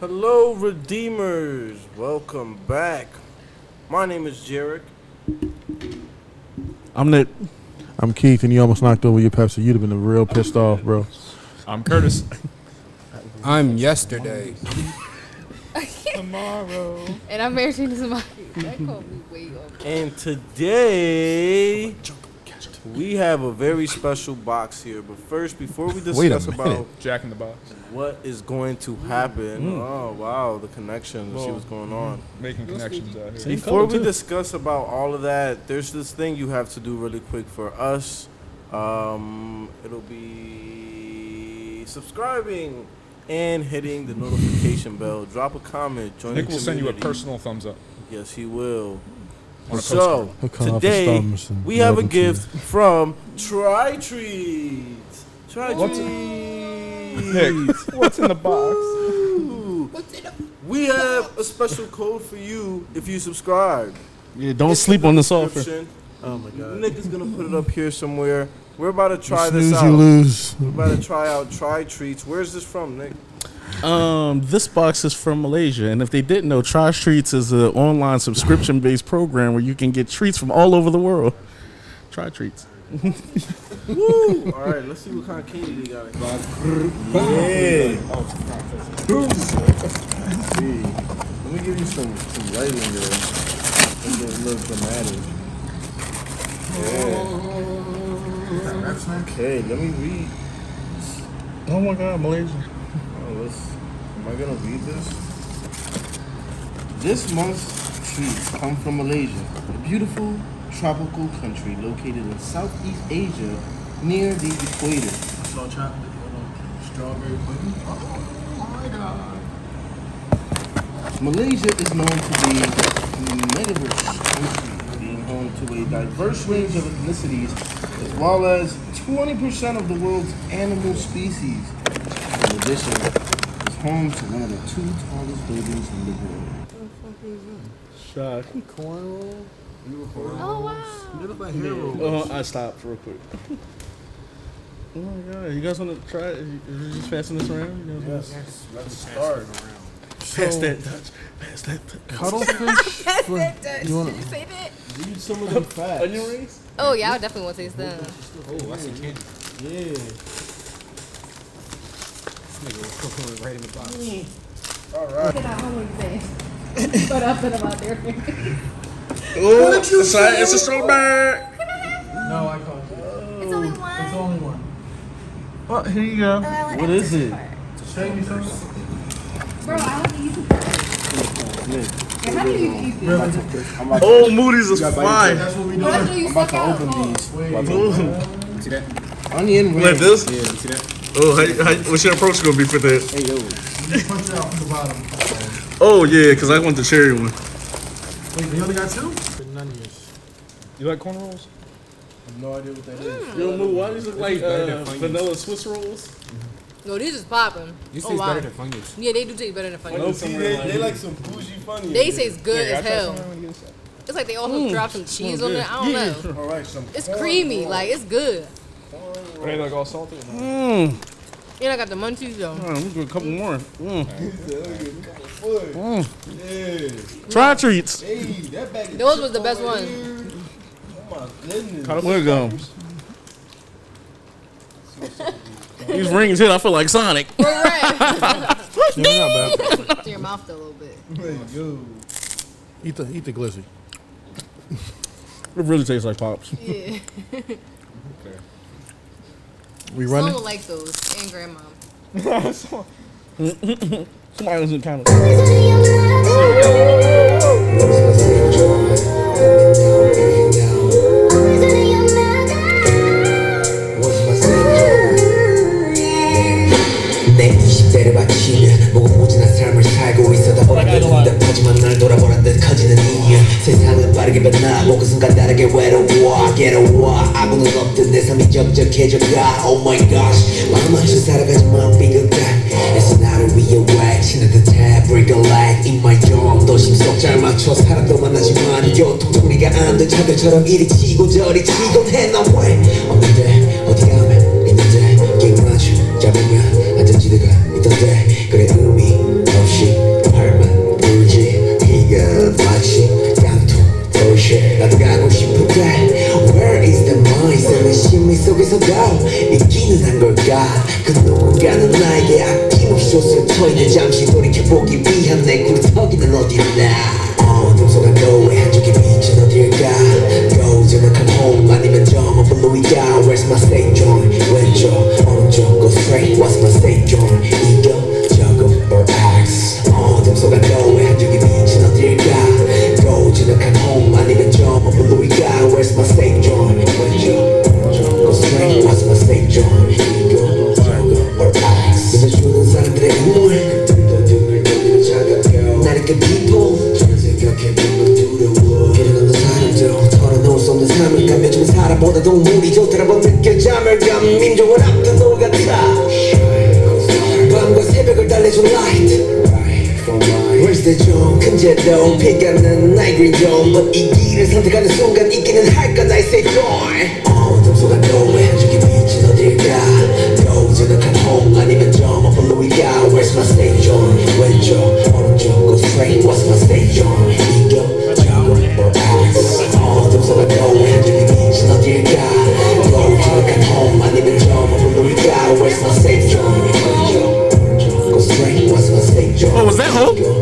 Hello, Redeemers. Welcome back. My name is Jarek. I'm Nick. I'm Keith, and you almost knocked over your Pepsi. You'd have been real pissed off, bro. I'm Curtis. I'm yesterday. Tomorrow. And I'm married to somebody. That called me way off. And today, we have a very special box here. But first, before we discuss about Jack in the Box, what is going to happen, oh wow, the connection, see what's going on. making connections out here. Before we discuss about all of that, there's this thing you have to do really quick for us. It'll be subscribing and hitting the notification bell. Drop a comment. Join Nick the will send you a community. personal thumbs up. Yes, he will. On a So, He'll cut off his today, thumbs and we have a mail them to you. gift from TRYTREATS. Nick, TRYTREATS. what's in the box? Ooh. We have a special code for you if you subscribe. Yeah, don't It's sleep in on the this offer. description. Oh my god. Nick is going to put it up here somewhere. We're about to try You this snooze, out. you lose. We're about to try out TRYTREATS. Where's this from, Nick? This box is from Malaysia, and if they didn't know, TRYTREATS is an online subscription-based program where you can get treats from all over the world. TRYTREATS. Woo! All right, let's see what kind of candy they got. Yeah. See, let me give you some lighting there. Make it a little dramatic. Yeah. Okay, let me read. Oh my God, Malaysia. Am I gonna read this? This month's treats come from Malaysia, a beautiful tropical country located in Southeast Asia near the equator. Strawberry pudding. Oh my god. Malaysia is known to be a megadiverse country, being home to a diverse range of ethnicities, as well as 20% of the world's animal species. In addition, it's home to one of the 2 tallest buildings in the world. Shot. Cornroll. Oh, wow. They look like hair rolls. I stopped real quick. Oh my God, you guys want to try it? You just passing this around? You guys Yes, let's start. Pass that Dutch. Pass that Cuttlefish. You wanna, Did you say that? Read some of them facts. onion rings? Oh, yeah, I definitely want to taste them. Oh, I see candy. Yeah. Right in the box. All right. But up and about there. Oh, it's a strawberry. No, I can't. It's only one. It's only one. Oh, here you go. What is it? Shake me some. Bro, I don't use it. How do you eat it? Oh, Moody's is fine. That's what we Oh, do. that's what you I'm about suck to out. open Oh. these. See that? Onion rings. Like this? Yeah, you see that? Oh, what's your approach gonna be for that? Hey, yo. You punch it out from the bottom. Oh yeah, because I want the cherry one. Wait, they only got 2? None of yours. You like corn rolls? I have no idea what that is. Yo, Moo, why these look like better than Funyuns. vanilla Swiss rolls? No, these is popping. This Oh, tastes wow. better than Funyuns. Yeah, they do taste better than funny. No, they like some bougie funny. They taste good Yeah, as hell. It's like they also drop some cheese on it. I don't know. All right, some It's corn creamy. rolls. Like, it's good. Are they like all salty? And I got the munchies, though. I'm gonna do a couple more. Yeah. TRYTREATS. Hey, that bag of Those chips was the best over one. here. Oh my goodness. Where it go? These rings hit. I feel like Sonic. We're right. Yeah, not bad. To your mouth a little bit. Hey, yo. Eat the glizzy. It really tastes like pops. Yeah. We Someone running? will like those. And grandma. Somebody doesn't count it. 내 20대를 바치며 무궁무진한 삶을 살고 있어 다 보라듯 답답하지만 날 돌아보라듯 커지는 이유 세상은 빠르게 변하고 그 순간 다르게 외로워 괴로워 아무는 없듯 내 삶이 적적해져가 Oh my gosh 마음만큼 살아가지만 비극다 애써 나를 위해 외치는 듯해 Break a leg in my drum 도심 속 잘 맞춰 사람도 만나지만 교통정리가 안 된 차들처럼 이리 치고 저리 치곤 해 난 왜 없는데 어디 가면 있는데 게임 맞춰 잡으면 안전지대가 있던데 그래 의미 없이 보기 위한 내 굴뚝이는 어딨나 어둠 속에 너의 한쪽의 빛은 어딜까 Goes in a come home 아니면 저 먼 블루이가 Where's my state joint 왼쪽 오른쪽 go straight What's my state joint 이겨 저거 or axe 어둠 속에 너의 한쪽의 빛은 어딜까 Goes in a come home 아니면 저 먼 블루이가 Where's my state joint 왼쪽 오른쪽 go straight What's my state joint 이겨 저거 or axe 믿어주는 사람들의 우물 그들도 등을 돌리는 차갑고 나를 그 people 생각해보면 두려워 일어나는 사람들 털어놓을 수 없는 삶을 감겨주는 사람보다 동물이 좋더라고 느껴져 아말감 민족을 앞둔 노 같아 밤과 새벽을 달래준 light Where's the zone 큰 제도 피가는 나의 green zone But 이 길을 선택하는 순간 있기는 할까 나의 safe zone 어둠 속에 너의 한쪽의 빛은 어딜까 Goes in a come home 아니면 저 먼 블루이가 Where's my state joint 왼쪽 오른쪽 go straight What's my state joint 이겨 저거 or axe 어둠 속에 너의 한쪽의 빛은 어딜까 Goes in a come home 아니면 저 먼 블루이가 Where's my state joint 왼쪽 오른쪽 go straight What's my state joint Oh, was that Hope? Where's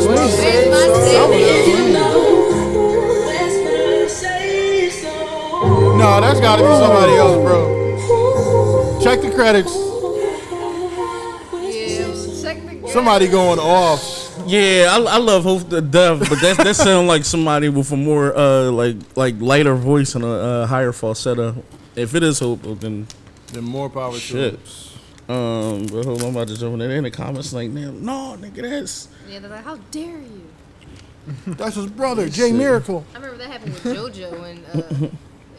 my statement? No, that's gotta be somebody else, bro. Check the credits. Yeah, check the Somebody going off. Yeah, I love Hope to death, but that sounds like somebody with a more like lighter voice and a higher falsetto. If it is Hope, then Then more power to shit. it. But hold on, I'm about to jump in the comments like, man, no, nigga, that's Yeah, they're like, how dare you? That's his brother, Jay Miracle. I remember that happened with JoJo when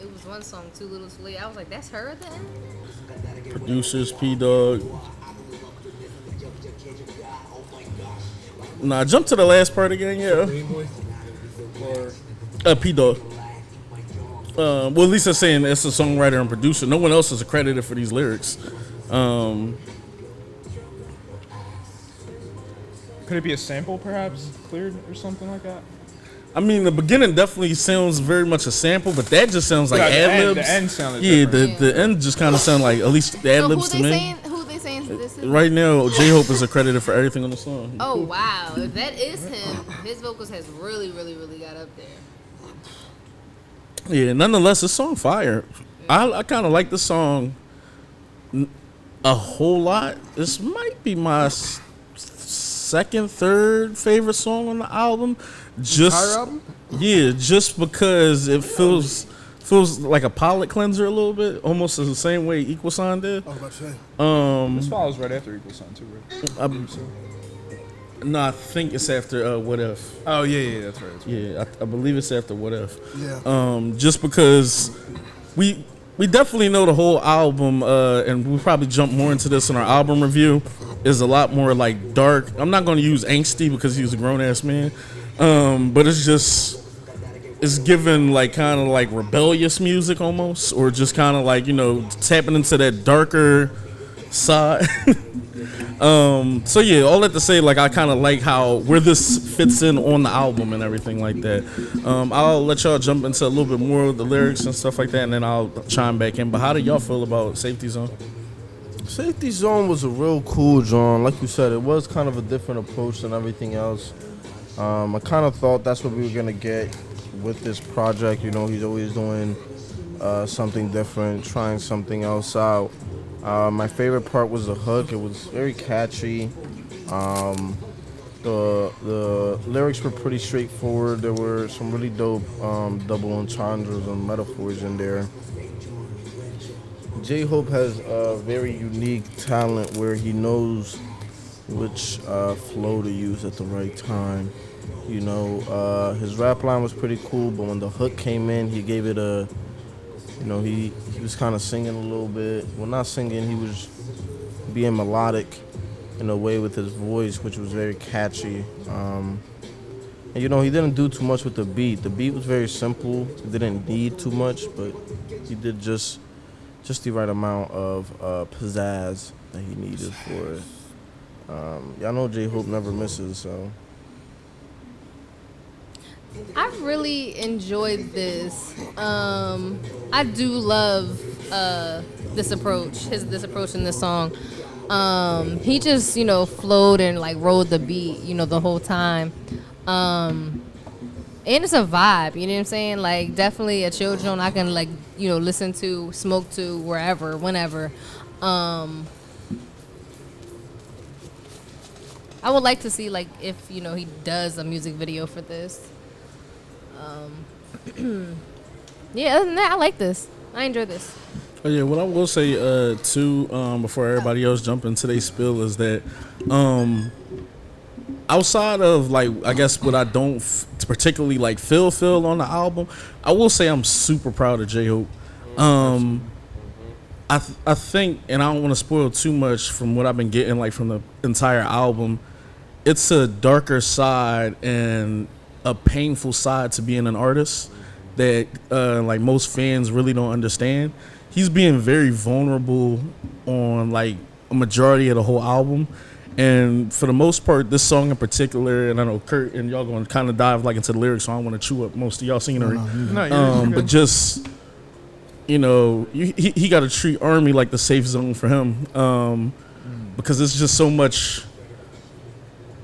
it was one song, Too Little Too Late. I was like, that's her at the end? producers, P Dog. Nah, jump to the last part again, yeah. P Dog. Well, at least they're saying it's a songwriter and producer. No one else is accredited for these lyrics. Could it be a sample, perhaps, cleared or something like that? I mean, the beginning definitely sounds very much a sample, but that just sounds like Yeah, ad libs. the end sounded yeah, different. the end just kind of sound like, at least the ad So libs to me. who they saying this is? Right now, J Hope is accredited for everything on the song. Oh, wow. If that is him, his vocals has really, really, really got up there. Yeah, nonetheless, this song fire. I kind of like the song a whole lot. This might be my second, third favorite song on the album. Just Entire album? yeah, just because it feels like a palate cleanser a little bit, almost the same way Equal Sign did. I was about to say. This follows right after Equal Sign, too, right? No, I think it's after What If. Oh, yeah, that's right. That's right. Yeah, I believe it's after What If. Yeah. Just because we definitely know the whole album, and we'll probably jump more into this in our album review, is a lot more like dark. I'm not going to use angsty because he's a grown-ass man, but it's given like kind of like rebellious music almost, or just kind of like, you know, tapping into that darker side. So yeah, all that to say, like, I kind of like where this fits in on the album and everything like that. I'll let y'all jump into a little bit more of the lyrics and stuff like that, and then I'll chime back in. But how do y'all feel about Safety Zone? Safety Zone was a real cool genre. Like you said, it was kind of a different approach than everything else. I kind of thought that's what we were gonna get with this project. You know, he's always doing something different, trying something else out. My favorite part was the hook. It was very catchy. The lyrics were pretty straightforward. There were some really dope double entendres and metaphors in there. J-Hope has a very unique talent where he knows which flow to use at the right time. You know, his rap line was pretty cool, but when the hook came in, he gave it a, you know, he was kind of singing a little bit. Well, not singing, he was being melodic in a way with his voice, which was very catchy. And, you know, he didn't do too much with the beat. The beat was very simple. It didn't need too much, but he did just the right amount of pizzazz that he needed for it. Y'all know J-Hope never misses, so. I really enjoyed this. I do love this approach, this approach in this song. He just, flowed and like rode the beat, the whole time. And it's a vibe, you know what I'm saying? Like, definitely a chill joint I can, like, listen to, smoke to, wherever, whenever. I would like to see, like, if, he does a music video for this. Yeah, other than that, I like this. I enjoy this. Oh, yeah, what I will say, too, before everybody else jump into their spill is that, outside of, like, I guess what I don't particularly, like, feel on the album, I will say I'm super proud of J-Hope. I think, and I don't want to spoil too much from what I've been getting, like, from the entire album, it's a darker side and a painful side to being an artist that, like, most fans really don't understand. He's being very vulnerable on, like, a majority of the whole album. And for the most part, this song in particular, and I know Kurt and y'all going to kind of dive like into the lyrics, so I don't want to chew up most of y'all scenery. But just, he got to treat Army like the safe zone for him, because it's just so much.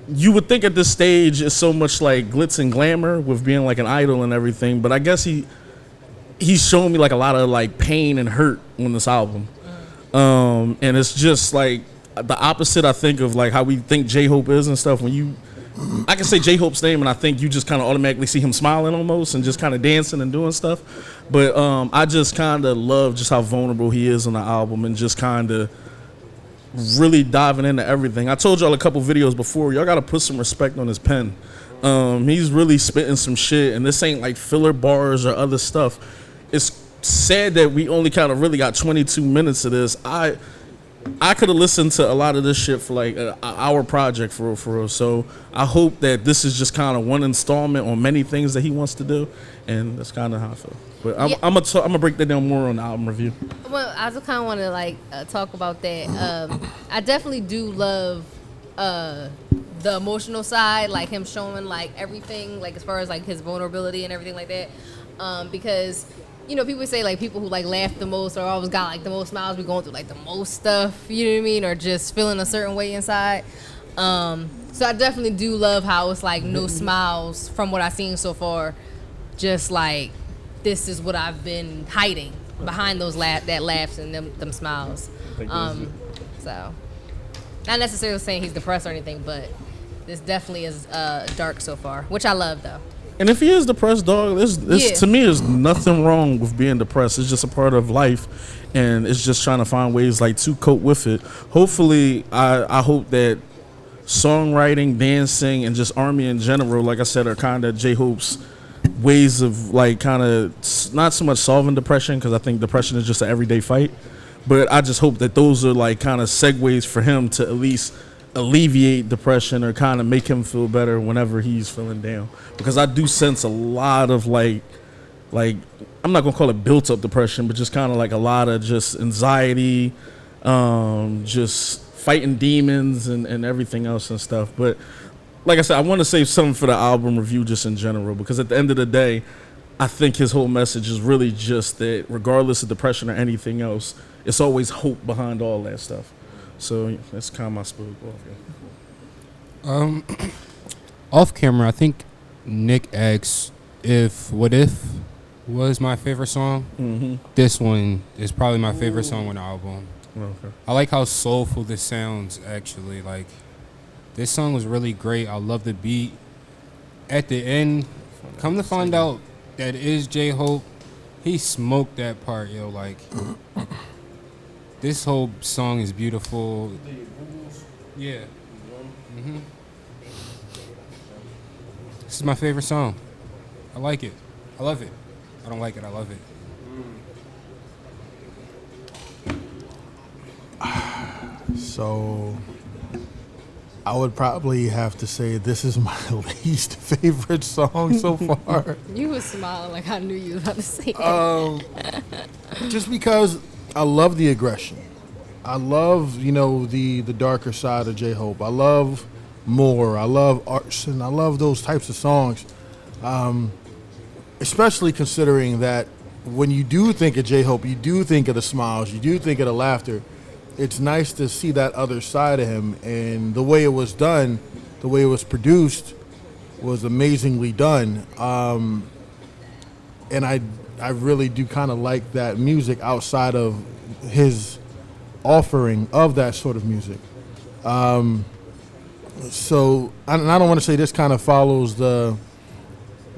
You would think at this stage it's so much like glitz and glamour with being like an idol and everything, but I guess he's shown me like a lot of like pain and hurt on this album, and it's just like the opposite, I think, of like how we think J-Hope is and stuff. I can say J-Hope's name and I think you just kind of automatically see him smiling almost and just kind of dancing and doing stuff. But I just kind of love just how vulnerable he is on the album and just kind of really diving into everything. I told y'all a couple videos before, y'all got to put some respect on his pen. He's really spitting some shit, and this ain't like filler bars or other stuff. It's sad that we only kind of really got 22 minutes of this. I could have listened to a lot of this shit for like an hour project for real. So I hope that this is just kind of one installment on many things that he wants to do, and that's kind of how I feel. But I'm gonna break that down more on the album review. Well, I just kind of want to like talk about that. I definitely do love the emotional side, like him showing like everything, like as far as like his vulnerability and everything like that, because. People say like people who like laugh the most or always got like the most smiles be going through like the most stuff, you know what I mean, or just feeling a certain way inside. So I definitely do love how it's like no smiles from what I've seen so far. Just like this is what I've been hiding behind those that laughs and them smiles. So not necessarily saying he's depressed or anything, but this definitely is dark so far, which I love though. And if he is depressed, dog, to me, there's nothing wrong with being depressed. It's just a part of life, and it's just trying to find ways like to cope with it. Hopefully, I hope that songwriting, dancing, and just Army in general, like I said, are kind of J-Hope's ways of like kind of not so much solving depression, because I think depression is just an everyday fight. But I just hope that those are like kind of segues for him to at least alleviate depression or kind of make him feel better whenever he's feeling down, because I do sense a lot of like I'm not gonna call it built up depression, but just kind of like a lot of just anxiety, just fighting demons and everything else and stuff. But like I said, I want to save something for the album review just in general, because at the end of the day, I think his whole message is really just that regardless of depression or anything else, it's always hope behind all that stuff. So that's kind of my spill. Off camera, I think Nick asked if "What If" was my favorite song. Mm-hmm. This one is probably my favorite song on the album. Okay. I like how soulful this sounds. Actually, like this song was really great. I love the beat. At the end, come to find out that is J-Hope. He smoked that part, yo. Like. This whole song is beautiful. Yeah. Mm-hmm. This is my favorite song. I like it. I love it. I don't like it. I love it. So I would probably have to say this is my least favorite song so far. You was smiling like I knew you was about to say that. Just because I love the aggression. I love, the darker side of J-Hope. I love More. I love Arson. I love those types of songs. Especially considering that when you do think of J-Hope, you do think of the smiles, you do think of the laughter. It's nice to see that other side of him, and the way it was done, the way it was produced, was amazingly done. And I really do kind of like that music outside of his offering of that sort of music. So, and I don't want to say this kind of follows the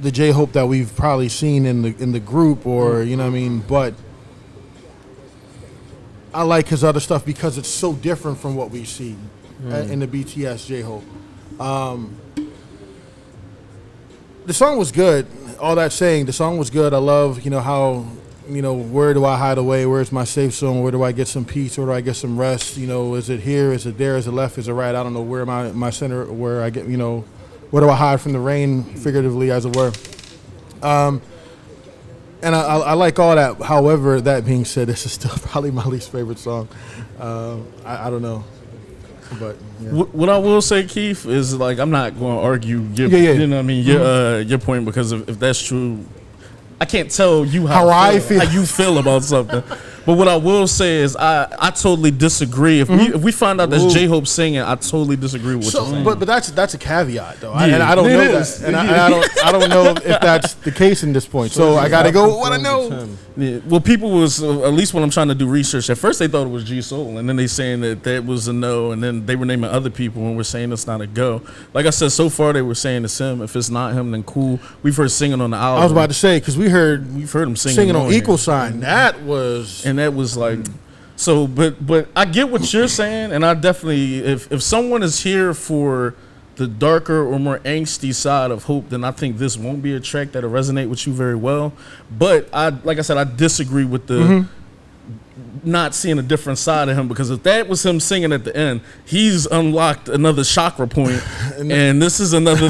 J-Hope that we've probably seen in the group, or you know what I mean, but I like his other stuff because it's so different from what we see in the BTS J-Hope. The song was good. All that saying, the song was good. I love, how, where do I hide away? Where's my safe zone? Where do I get some peace? Where do I get some rest? Is it here? Is it there? Is it left? Is it right? I don't know. Where my center? Where I get, where do I hide from the rain, figuratively, as it were? And I like all that. However, that being said, this is still probably my least favorite song. I don't know. But yeah. What I will say, Keith, is like I'm not going to argue your, you know what I mean, your point, because if that's true, I can't tell you how you feel about something. But what I will say is I totally disagree. If we find out that's J-Hope singing, I totally disagree with what you're saying. But that's a caviat though, and I don't know that, and I don't know if that's the case in this point. So I got to go with what I know. Yeah. Well, people was at least when I'm trying to do research. At first, they thought it was G Soul, and then they saying that was a no, and then they were naming other people, and we're saying it's not a go. Like I said, so far they were saying it's him. If it's not him, then cool. We've heard singing on the album. I was about to say because we've heard him singing on Equal Sign. That was like. So, but I get what you're saying, and I definitely, if someone is here for the darker or more angsty side of Hope, then I think this won't be a track that'll resonate with you very well. But like I said, I disagree with the not seeing a different side of him, because if that was him singing at the end, he's unlocked another chakra point, and this is another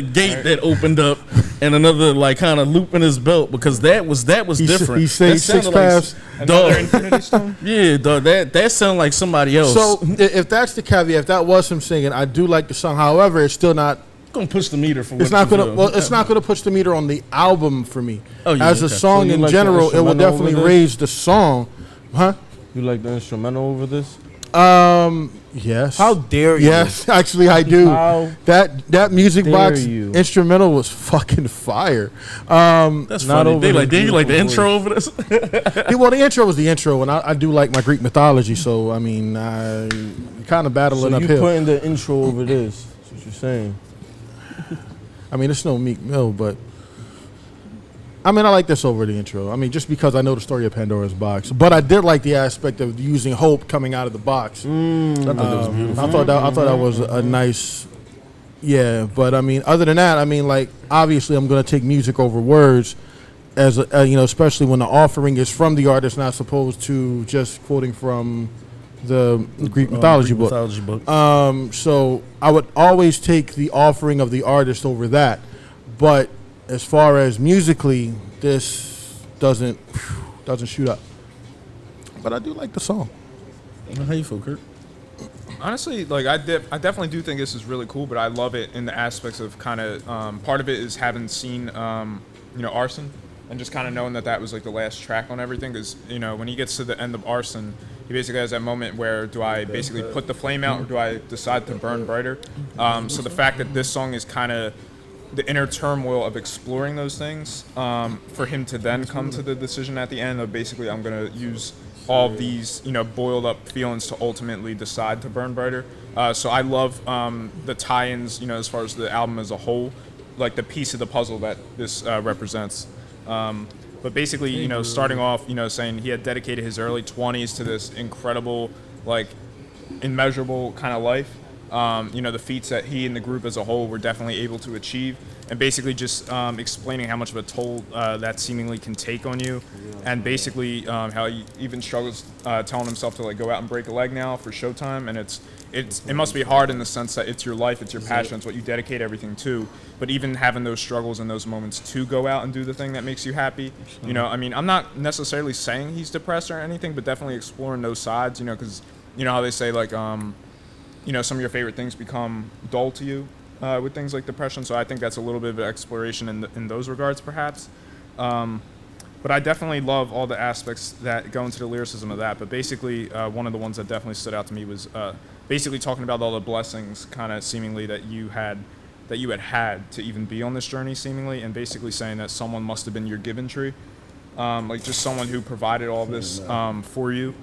gate that opened up, and another like kind of loop in his belt, because that was different. He saved 6 paths. Another Infinity Stone? Yeah, dog. That sounded like somebody else. So if that's the caveat, if that was him singing, I do like the song. However, it's still not gonna push the meter for what it's not gonna. Well, it's not gonna push the meter on the album for me. Oh, yeah, as a song So in like general, it will definitely raise the song, huh? You like the instrumental over this? Yes. How dare you? Yes, actually, I do. How that music dare box you? instrumental was fucking fire. That's not funny. over They the like, did you like the beautiful intro over this? Well, the intro was the intro, and I do like my Greek mythology, so I mean, I kind of battling So you uphill. putting the intro over this? That's what you're saying. I mean, it's no Meek Mill, but I mean, I like this over the intro. I mean, just because I know the story of Pandora's box, but I did like the aspect of using Hope coming out of the box. I thought that was beautiful. I thought that was a nice, yeah. But I mean, other than that, I mean, like obviously, I'm gonna take music over words, as especially when the offering is from the artist, not supposed to just quoting from the Greek mythology book. So I would always take the offering of the artist over that. But as far as musically, this doesn't shoot up. But I do like the song. How you feel, Kurt? Honestly, like I definitely do think this is really cool, but I love it in the aspects of kind of part of it is having seen Arson, and just kind of knowing that was like the last track on everything, because when he gets to the end of Arson, he basically has that moment where do I basically put the flame out or do I decide to burn brighter? So the fact that this song is kind of the inner turmoil of exploring those things, for him to then come to the decision at the end of basically I'm going to use all of these boiled up feelings to ultimately decide to burn brighter. So I love the tie-ins, as far as the album as a whole, like the piece of the puzzle that this represents. But basically, starting off, saying he had dedicated his early 20s to this incredible, like, immeasurable kind of life. The feats that he and the group as a whole were definitely able to achieve, and basically just explaining how much of a toll that seemingly can take on you, and basically how he even struggles telling himself to like go out and break a leg now for Showtime, and it must be hard in the sense that it's your life, it's your passion, it's what you dedicate everything to. But even having those struggles and those moments to go out and do the thing that makes you happy, I mean, I'm not necessarily saying he's depressed or anything, but definitely exploring those sides, because how they say like, some of your favorite things become dull to you. with things like depression. So I think that's a little bit of an exploration in those regards, perhaps. But I definitely love all the aspects that go into the lyricism of that. But basically, one of the ones that definitely stood out to me was basically talking about all the blessings, kind of seemingly that you had to even be on this journey, seemingly, and basically saying that someone must have been your given tree, like just someone who provided all this for you,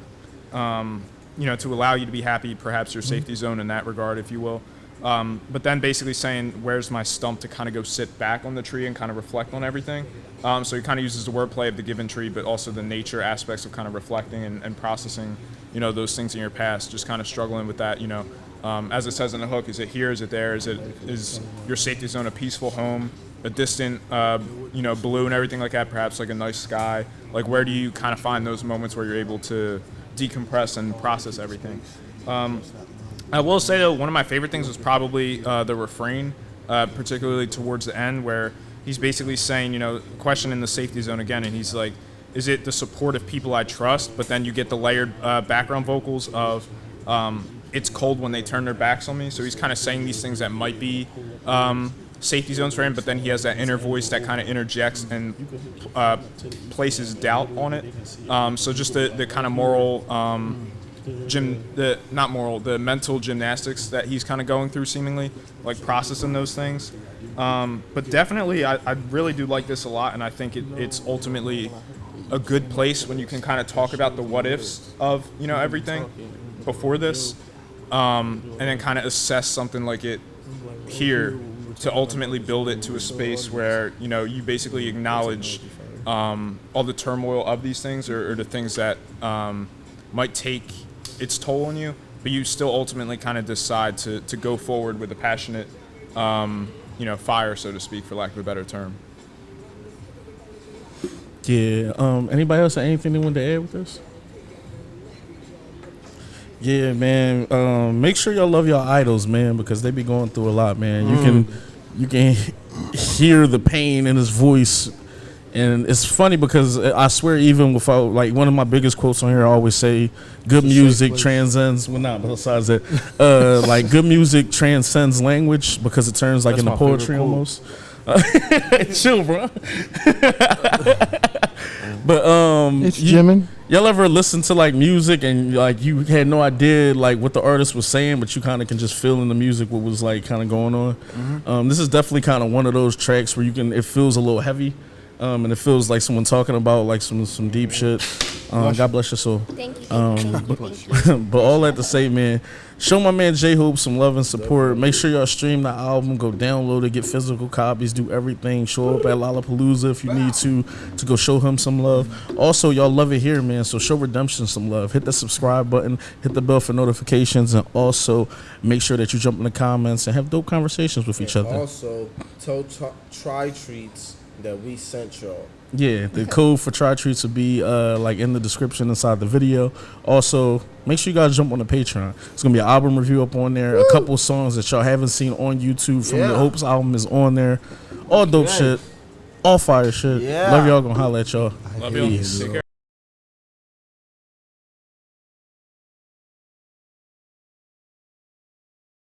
to allow you to be happy, perhaps your safety zone in that regard, if you will. But then basically saying, where's my stump, to kind of go sit back on the tree and kind of reflect on everything. So he kind of uses the wordplay of the given tree, but also the nature aspects of kind of reflecting and processing, those things in your past, just kind of struggling with that, as it says in the hook, is it here, is it there, is your safety zone a peaceful home, a distant, blue and everything like that, perhaps like a nice sky? Like, where do you kind of find those moments where you're able to decompress and process everything? I will say, though, one of my favorite things was probably the refrain, particularly towards the end, where he's basically saying, questioning the safety zone again, and he's like, is it the support of people I trust? But then you get the layered background vocals of it's cold when they turn their backs on me. So he's kind of saying these things that might be safety zones for him, but then he has that inner voice that kind of interjects and places doubt on it. So just the kind of moral... the mental gymnastics that he's kind of going through, seemingly, like processing those things. But definitely, I really do like this a lot, and I think it's ultimately a good place when you can kind of talk about the what ifs of everything before this, and then kind of assess something like it here to ultimately build it to a space where you basically acknowledge all the turmoil of these things, or the things that might take its toll on you, but you still ultimately kind of decide to go forward with a passionate fire, so to speak, for lack of a better term. Yeah. Anybody else have anything they want to add with this? Yeah, man. Make sure y'all love your idols, man, because they be going through a lot, man. You can hear the pain in his voice, and it's funny because I swear, even without, like, one of my biggest quotes on here, I always say, "Good music transcends." Well, not besides that, like, good music transcends language because it turns like into poetry almost. Chill, bro. But It's Jimin. Y'all ever listen to like music and like you had no idea like what the artist was saying, but you kind of can just feel in the music what was like kind of going on? Mm-hmm. This is definitely kind of one of those tracks where it feels a little heavy, and it feels like someone talking about like some deep shit. God bless your soul. Thank you. But all that to say, man, show my man J-Hope some love and support. Make sure y'all stream the album, go download it, get physical copies, do everything. Show up at Lollapalooza if you need to go show him some love. Also, y'all love it here, man, so show Redemption some love. Hit the subscribe button, hit the bell for notifications, and also make sure that you jump in the comments and have dope conversations with each other. Also, tell TRYTREATS that we sent y'all. Yeah, the code for TRYTREATS will be like in the description inside the video. Also, make sure you guys jump on the Patreon. It's gonna be an album review up on there. Woo! A couple songs that y'all haven't seen on YouTube from the Hope's album is on there. All dope shit, all fire shit. Yeah. Love y'all. Gonna holla at y'all. Love y'all. Take care.